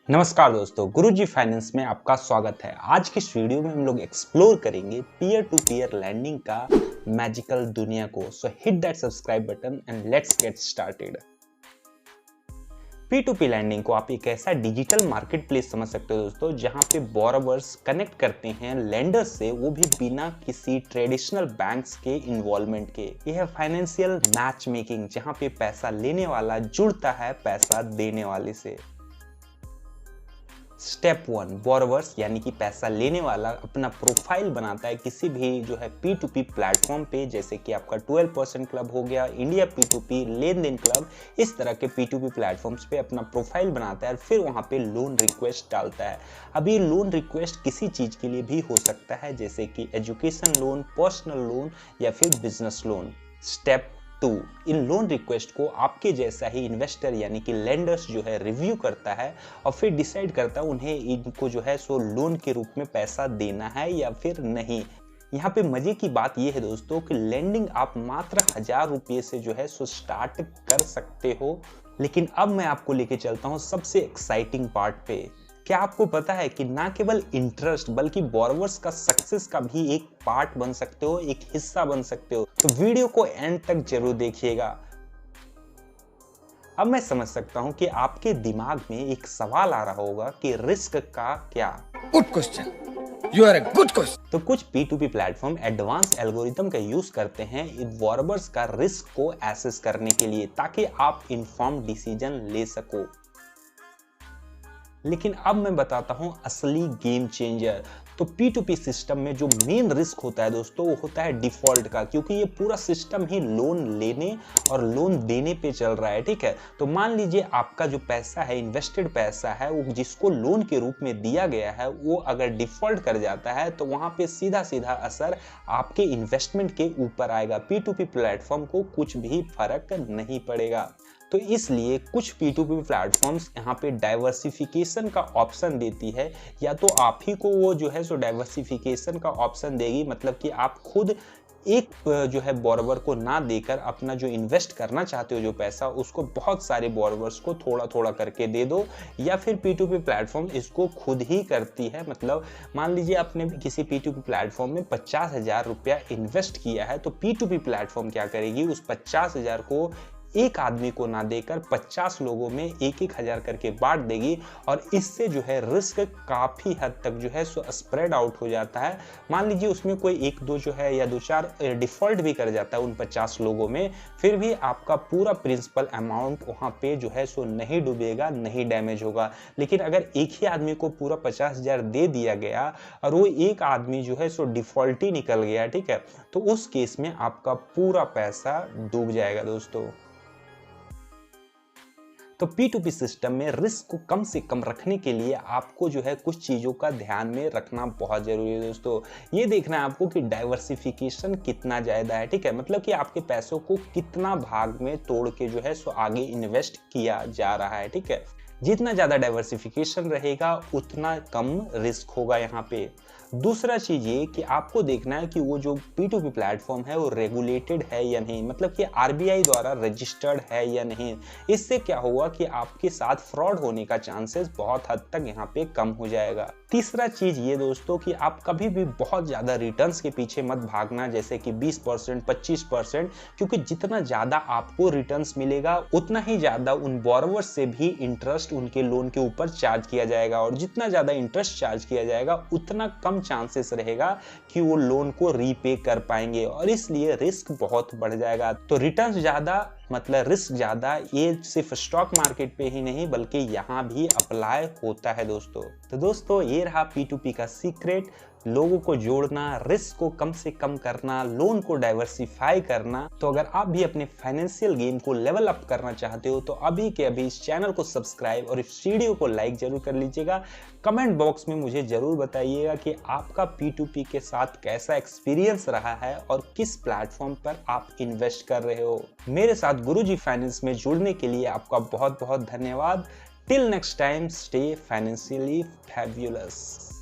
नमस्कार दोस्तों, गुरुजी फाइनेंस में आपका स्वागत है। आज की इस वीडियो में हम लोग एक्सप्लोर करेंगे पीयर टू पीयर लैंडिंग का मैजिकल दुनिया को। So hit that subscribe button and let's get started. P2P lending को आप एक ऐसा डिजिटल मार्केट प्लेस समझ सकते हो दोस्तों, जहां पे बोरोवर्स कनेक्ट करते हैं लेंडर्स से, वो भी बिना किसी ट्रेडिशनल बैंक्स के इन्वॉल्वमेंट के। यह है फाइनेंशियल मैच मेकिंग, जहां पे पैसा लेने वाला जुड़ता है पैसा देने वाले से। स्टेप 1, बोरोवर्स यानी कि पैसा लेने वाला अपना प्रोफाइल बनाता है किसी भी जो है P2P प्लेटफॉर्म पे, जैसे कि आपका 12% क्लब हो गया, इंडिया P2P, लेन देन क्लब, इस तरह के P2P प्लेटफॉर्म्स पे अपना प्रोफाइल बनाता है और फिर वहां पे लोन रिक्वेस्ट डालता है। अब ये लोन रिक्वेस्ट किसी चीज के लिए भी हो सकता है, जैसे कि एजुकेशन लोन, पर्सनल लोन या फिर बिजनेस लोन। स्टेप 2, इन लोन रिक्वेस्ट को आपके जैसा ही इन्वेस्टर यानी कि लेंडर्स जो है रिव्यू करता है और फिर डिसाइड करता है उन्हें इनको जो है सो लोन के रूप में पैसा देना है या फिर नहीं। यहाँ पे मजे की बात यह है दोस्तों कि लेंडिंग आप मात्र 1000 रुपये से जो है सो स्टार्ट कर सकते हो। लेकिन अब मैं आपको लेके चलता हूँ सबसे एक्साइटिंग पार्ट पे। क्या आपको पता है कि ना केवल इंटरेस्ट बल्कि बोरोवर्स का सक्सेस का भी एक पार्ट बन सकते हो, एक हिस्सा बन सकते हो? तो वीडियो को एंड तक जरूर देखिएगा। अब मैं समझ सकता हूं कि आपके दिमाग में एक सवाल आ रहा होगा कि रिस्क का क्या। Good question, you are a good question. तो कुछ P2P प्लेटफॉर्म एडवांस एल्गोरिथम का यूज करते हैं इन बोरोवर्स का रिस्क को एसेस करने के लिए, ताकि आप इन्फॉर्म्ड डिसीजन ले सको। लेकिन अब मैं बताता हूं असली गेम चेंजर। तो P2P सिस्टम में जो मेन रिस्क होता है दोस्तों, वो होता है डिफॉल्ट का, क्योंकि ये पूरा सिस्टम ही लोन लेने और लोन देने पे चल रहा है। ठीक है, तो मान लीजिए आपका जो पैसा है, इन्वेस्टेड पैसा है, वो जिसको लोन के रूप में दिया गया है, वो अगर डिफॉल्ट कर जाता है तो वहां पे सीधा सीधा असर आपके इन्वेस्टमेंट के ऊपर आएगा। P2P प्लेटफॉर्म को कुछ भी फर्क नहीं पड़ेगा। तो इसलिए कुछ P2P प्लेटफॉर्म्स यहाँ पे डाइवर्सिफिकेशन का ऑप्शन देती है, या तो आप ही को वो जो है सो डाइवर्सिफिकेशन का ऑप्शन देगी, मतलब कि आप खुद एक जो है बोरोवर को ना देकर अपना जो इन्वेस्ट करना चाहते हो जो पैसा, उसको बहुत सारे बोरोवर्स को थोड़ा थोड़ा करके दे दो। या फिर P2P प्लेटफॉर्म इसको खुद ही करती है। मतलब मान लीजिए आपने किसी P2P प्लेटफॉर्म में 50,000 रुपया इन्वेस्ट किया है, तो P2P प्लेटफॉर्म क्या करेगी, उस 50,000 को एक आदमी को ना देकर 50 लोगों में 1-1 हज़ार करके बांट देगी, और इससे जो है रिस्क काफी हद तक जो है सो स्प्रेड आउट हो जाता है। मान लीजिए उसमें कोई 1-2 जो है या 2-4 डिफॉल्ट भी कर जाता है उन 50 लोगों में, फिर भी आपका पूरा प्रिंसिपल अमाउंट वहां पे जो है सो नहीं डूबेगा, नहीं डैमेज होगा। लेकिन अगर एक ही आदमी को पूरा 50,000 दे दिया गया और वो एक आदमी जो है सो डिफॉल्ट ही निकल गया, ठीक है, तो उस केस में आपका पूरा पैसा डूब जाएगा दोस्तों। तो P2P सिस्टम में रिस्क को कम से कम रखने के लिए आपको जो है कुछ चीज़ों का ध्यान में रखना बहुत जरूरी है दोस्तों। ये देखना है आपको कि डाइवर्सिफिकेशन कितना ज़्यादा है। ठीक है, मतलब कि आपके पैसों को कितना भाग में तोड़ के जो है सो आगे इन्वेस्ट किया जा रहा है। ठीक है, जितना ज़्यादा डाइवर्सिफिकेशन रहेगा उतना कम रिस्क होगा यहाँ पे। दूसरा चीज ये कि आपको देखना है कि वो जो P2P प्लेटफॉर्म है वो रेगुलेटेड है या नहीं, मतलब कि RBI द्वारा रजिस्टर्ड है या नहीं। इससे क्या होगा कि आपके साथ फ्रॉड होने का चांसेस बहुत हद तक यहाँ पे कम हो जाएगा। तीसरा चीज ये दोस्तों कि आप कभी भी बहुत ज्यादा रिटर्न्स के पीछे मत भागना, जैसे कि 20%, 25%, क्योंकि जितना ज्यादा आपको रिटर्न्स मिलेगा उतना ही ज्यादा उन बोरोवर्स से भी इंटरेस्ट उनके लोन के ऊपर चार्ज किया जाएगा, और जितना ज्यादा इंटरेस्ट चार्ज किया जाएगा उतना कम चांसेस रहेगा कि वो लोन को रीपे कर पाएंगे, और इसलिए रिस्क बहुत बढ़ जाएगा। तो रिटर्न ज्यादा मतलब रिस्क ज्यादा, ये सिर्फ स्टॉक मार्केट पे ही नहीं बल्कि यहाँ भी अप्लाई होता है दोस्तों। तो दोस्तों ये रहा P2P का सीक्रेट, लोगों को जोड़ना, रिस्क को कम से कम करना, लोन को डाइवर्सिफाई करना। तो अगर आप भी अपने फाइनेंशियल गेम को लेवल अप करना चाहते हो तो अभी के अभी इस चैनल को सब्सक्राइब और इस वीडियो को लाइक जरूर कर लीजिएगा। कमेंट बॉक्स में मुझे जरूर बताइएगा कि आपका P2P के साथ कैसा एक्सपीरियंस रहा है और किस प्लेटफॉर्म पर आप इन्वेस्ट कर रहे हो। मेरे साथ गुरुजी फाइनेंस में जुड़ने के लिए आपका बहुत बहुत धन्यवाद। Till next time, stay financially fabulous.